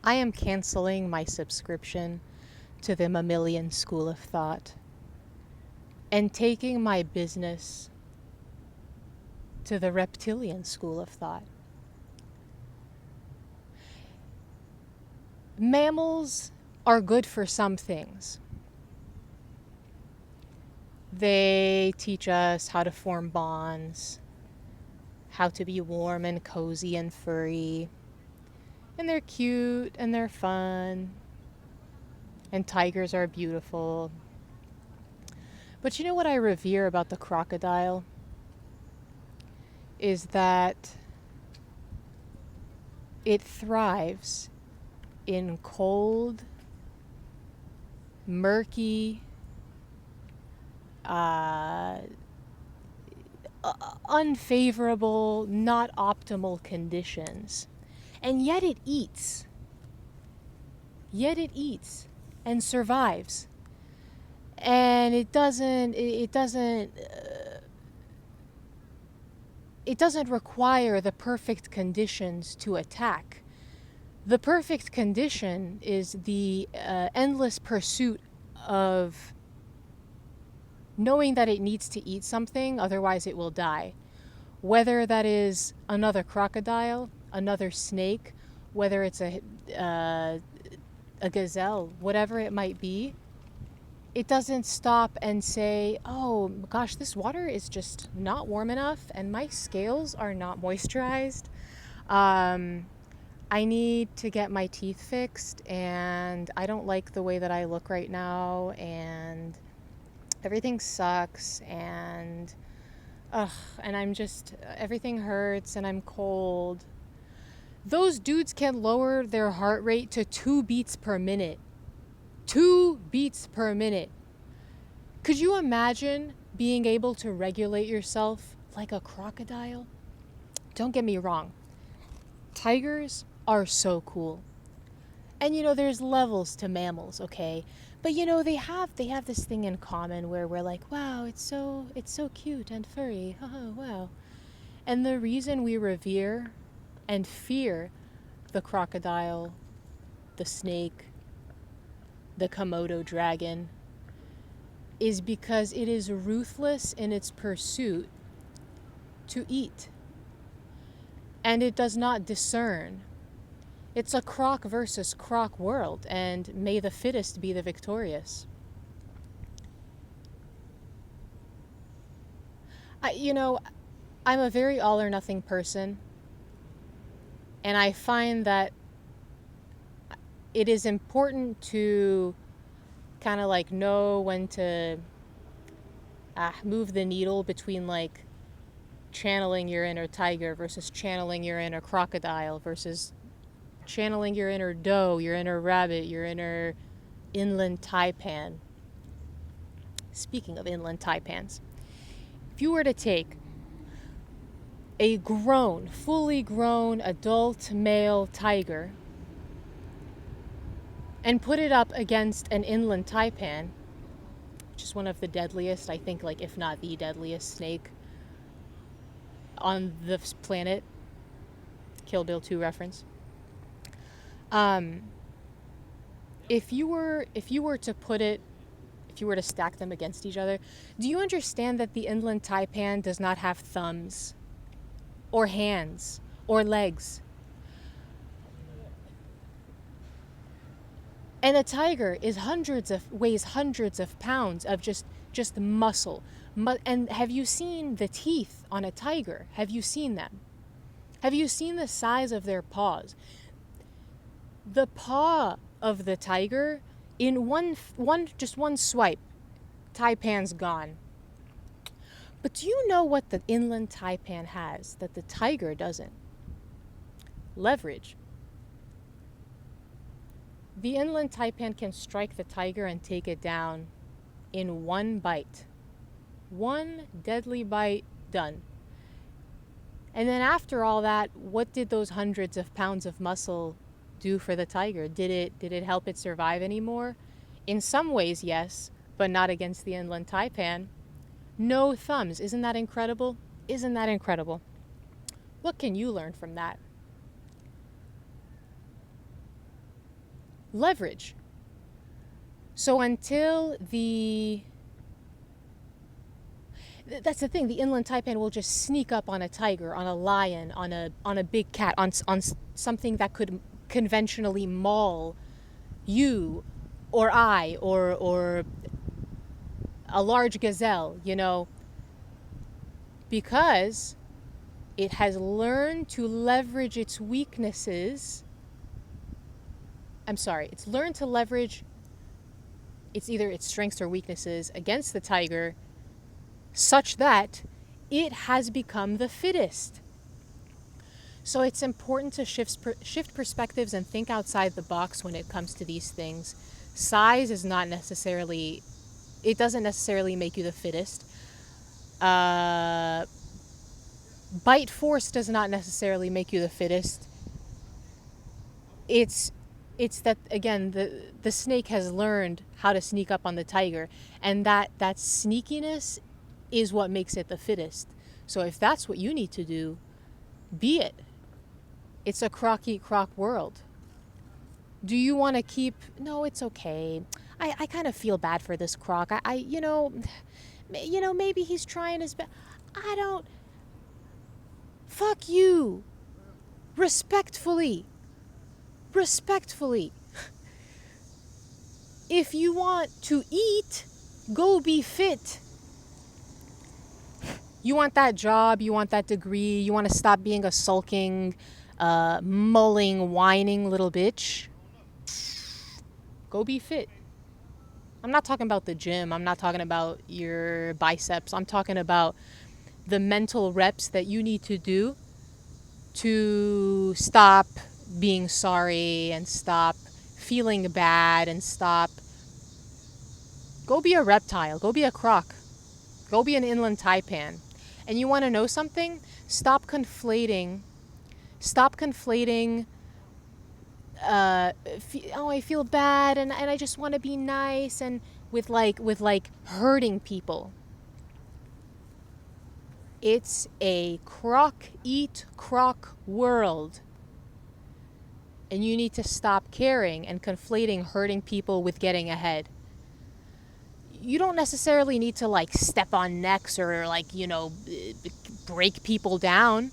I am canceling my subscription to the mammalian school of thought and taking my business to the reptilian school of thought. Mammals are good for some things. They teach us how to form bonds, how to be warm and cozy and furry. And they're cute and they're fun. And tigers are beautiful. But you know what I revere about the crocodile? Is that it thrives in cold, murky, uh, unfavorable, not optimal conditions. And yet it eats. Yet it eats and survives. And it doesn't require the perfect conditions to attack. The perfect condition is the endless pursuit of knowing that it needs to eat something, otherwise it will die. Whether that is another crocodile, another snake, whether it's a gazelle, whatever it might be, it doesn't stop and say, oh gosh, this water is just not warm enough and my scales are not moisturized. I need to get my teeth fixed and I don't like the way that I look right now and everything sucks and I'm just, everything hurts and I'm cold. Those dudes can lower their heart rate to 2 beats per minute. 2 beats per minute. Could you imagine being able to regulate yourself like a crocodile? Don't get me wrong. Tigers are so cool. And you know, there's levels to mammals, okay? But you know, they have this thing in common where we're like, wow, it's so cute and furry. Oh, wow. And the reason we revere and fear the crocodile, the snake, the Komodo dragon is because it is ruthless in its pursuit to eat. And it does not discern. It's a croc versus croc world, and may the fittest be the victorious. I'm a very all or nothing person, and I find that it is important to kind of like know when to move the needle between like channeling your inner tiger versus channeling your inner crocodile versus channeling your inner doe, your inner rabbit, your inner inland taipan. Speaking of inland taipans, if you were to take a fully grown adult male tiger and put it up against an inland taipan, which is one of the deadliest, I think, like if not the deadliest snake on this planet, Kill Bill 2 reference. If you were to stack them against each other, do you understand that the inland taipan does not have thumbs or hands or legs? And a tiger weighs hundreds of pounds of just muscle. And have you seen the teeth on a tiger? Have you seen them? Have you seen the size of their paws? The paw of the tiger, in one swipe, taipan's gone. But do you know what the inland taipan has that the tiger doesn't? Leverage. The inland taipan can strike the tiger and take it down in one bite. One deadly bite, done. And then after all that, what did those hundreds of pounds of muscle do for the tiger? Did it help it survive anymore? In some ways, yes, but not against the inland taipan. No thumbs. Isn't that incredible? Isn't that incredible? What can you learn from that? leverage. So until that's the thing, the inland taipan will just sneak up on a tiger, on a lion, on a big cat, on something that could conventionally maul you or I or a large gazelle, because it has learned to leverage its weaknesses. It's learned to leverage either its strengths or weaknesses against the tiger, such that it has become the fittest. So it's important to shift perspectives and think outside the box when it comes to these things. Size is not necessarily, it doesn't necessarily make you the fittest. Bite force does not necessarily make you the fittest. It's that, again, the snake has learned how to sneak up on the tiger, and that sneakiness is what makes it the fittest. So if that's what you need to do, be it. It's a croc eat croc world. Do you want to keep? No, it's okay. I kind of feel bad for this croc. Maybe he's trying his best. I don't. Fuck you. Respectfully. If you want to eat, go be fit. You want that job, you want that degree, you want to stop being a sulking, mulling, whining little bitch. Go be fit. I'm not talking about the gym. I'm not talking about your biceps. I'm talking about the mental reps that you need to do to stop being sorry and stop feeling bad and stop. Go be a reptile. Go be a croc. Go be an inland taipan. And you want to know something? Stop conflating. I feel bad and I just want to be nice, and with hurting people. It's a croc eat croc world. And you need to stop caring and conflating hurting people with getting ahead. You don't necessarily need to step on necks or break people down.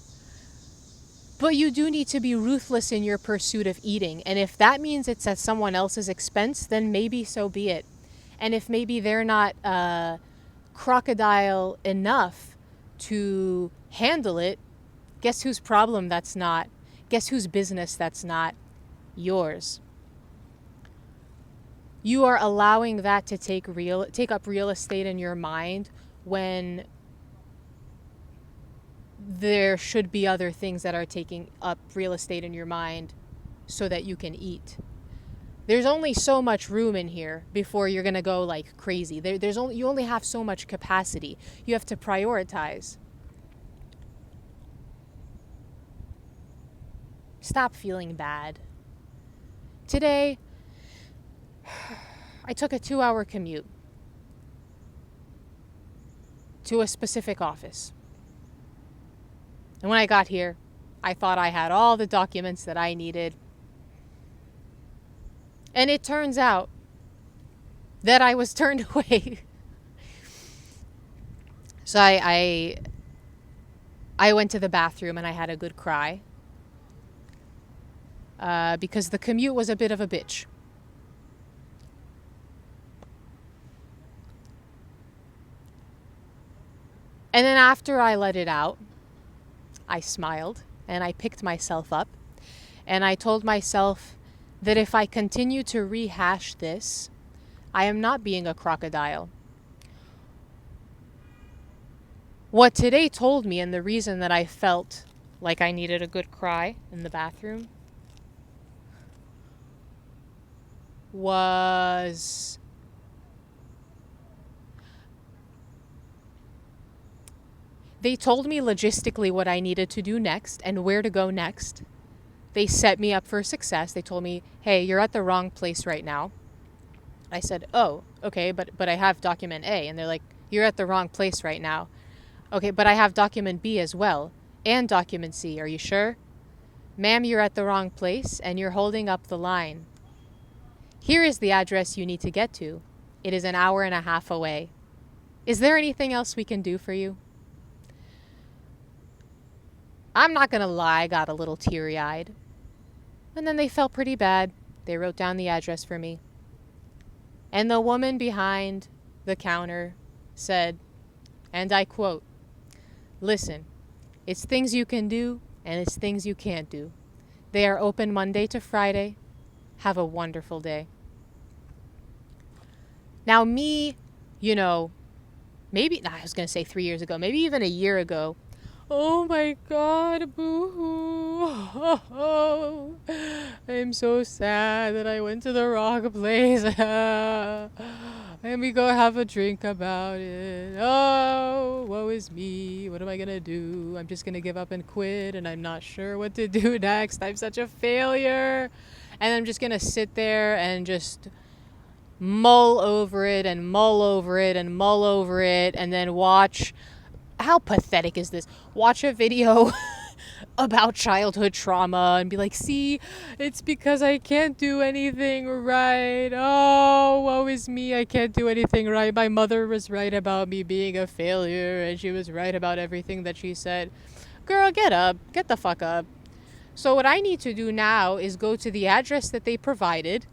But you do need to be ruthless in your pursuit of eating. And if that means it's at someone else's expense, then maybe so be it. And if maybe they're not crocodile enough to handle it, guess whose problem that's not? Guess whose business that's not? Yours. You are allowing that to take up real estate in your mind when there should be other things that are taking up real estate in your mind so that you can eat. There's only so much room in here before you're going to go crazy. You only have so much capacity. You have to prioritize. Stop feeling bad. Today, I took a 2-hour commute to a specific office. And when I got here, I thought I had all the documents that I needed. And it turns out that I was turned away. So I went to the bathroom and I had a good cry. Because the commute was a bit of a bitch. And then after I let it out, I smiled and I picked myself up and I told myself that if I continue to rehash this, I am not being a crocodile. What today told me, and the reason that I felt like I needed a good cry in the bathroom, was they told me logistically what I needed to do next and where to go next. They set me up for success. They told me, hey, you're at the wrong place right now. I said, oh, okay, but I have document A. And they're like, you're at the wrong place right now. Okay, but I have document B as well and document C. Are you sure? Ma'am, you're at the wrong place and you're holding up the line. Here is the address you need to get to. It is an hour and a half away. Is there anything else we can do for you? I'm not going to lie, I got a little teary-eyed. And then they felt pretty bad. They wrote down the address for me. And the woman behind the counter said, and I quote, "Listen, it's things you can do and it's things you can't do. They are open Monday to Friday. Have a wonderful day." Now me, maybe, I was going to say 3 years ago, maybe even a year ago. Oh my God, boo-hoo. Oh, I'm so sad that I went to the wrong place. Let me go have a drink about it. Oh, woe is me. What am I going to do? I'm just going to give up and quit, and I'm not sure what to do next. I'm such a failure. And I'm just going to sit there and just mull over it and mull over it and mull over it, and then watch. How pathetic is this? Watch a video about childhood trauma and be like, see, it's because I can't do anything right. Oh, woe is me. I can't do anything right. My mother was right about me being a failure, and she was right about everything that she said. Girl, get up. Get the fuck up. So what I need to do now is go to the address that they provided,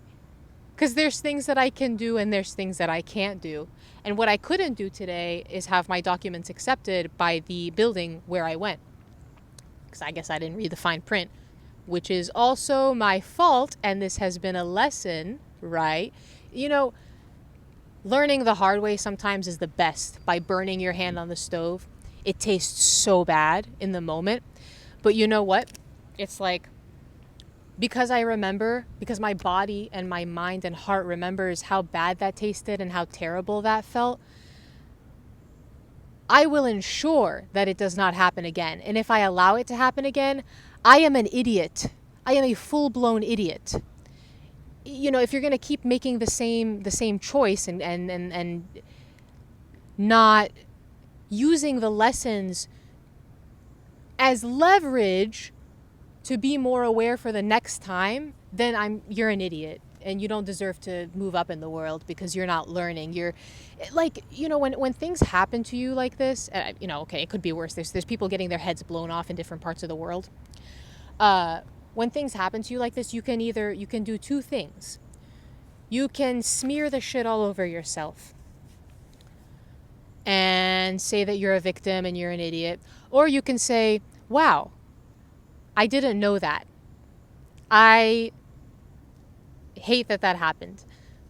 because there's things that I can do and there's things that I can't do. And what I couldn't do today is have my documents accepted by the building where I went, because I guess I didn't read the fine print, which is also my fault. And this has been a lesson, right? Learning the hard way sometimes is the best. By burning your hand on the stove, it tastes so bad in the moment. But you know what? It's like, because my body and my mind and heart remembers how bad that tasted and how terrible that felt, I will ensure that it does not happen again. And if I allow it to happen again, I am an idiot. I am a full-blown idiot. If you're going to keep making the same choice and not using the lessons as leverage to be more aware for the next time, then you're an idiot and you don't deserve to move up in the world because you're not learning. You're like, when things happen to you like this, okay, it could be worse. There's people getting their heads blown off in different parts of the world. When things happen to you like this, you can do two things. You can smear the shit all over yourself and say that you're a victim and you're an idiot, or you can say, wow, I didn't know that. I hate that happened.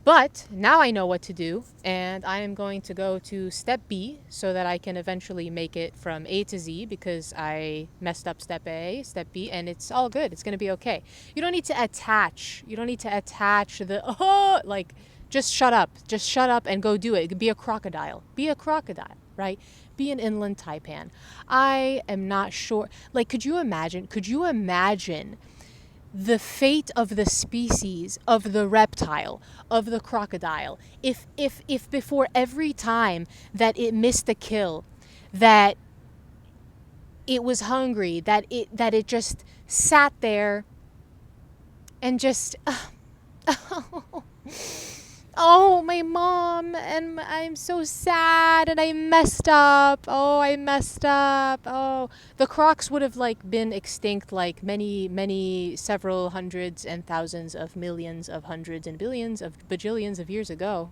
But now I know what to do, and I am going to go to step B so that I can eventually make it from A to Z, because I messed up step A, step B, and it's all good. It's going to be okay. You don't need to attach just shut up. Just shut up and go do it. Be a crocodile. Be a crocodile, right? Be an inland taipan. I am not sure. Like, could you imagine the fate of the species, of the reptile, of the crocodile, if before every time that it missed a kill, that it was hungry, that it just sat there and just oh, my mom, and I'm so sad, and I messed up. Oh, I messed up. Oh, the crocs would have been extinct many, several hundreds and thousands of millions of hundreds and billions of bajillions of years ago.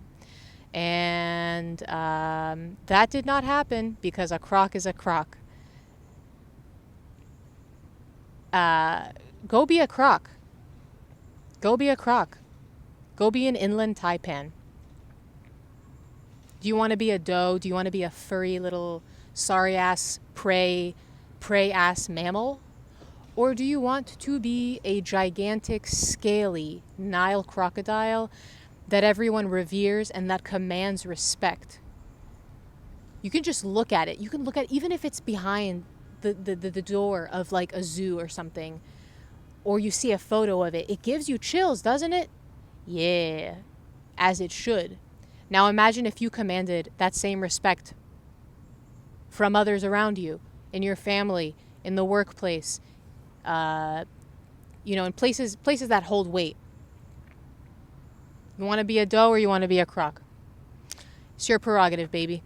And that did not happen because a croc is a croc. Go be a croc. Go be a croc. Go be an inland taipan. Do you want to be a doe? Do you want to be a furry little sorry-ass prey-ass mammal? Or do you want to be a gigantic, scaly Nile crocodile that everyone reveres and that commands respect? You can just look at it. You can look at, even if it's behind the door of a zoo or something, or you see a photo of it, it gives you chills, doesn't it? Yeah, as it should. Now imagine if you commanded that same respect from others around you, in your family, in the workplace, in places that hold weight. You want to be a doe or you want to be a croc? It's your prerogative, baby.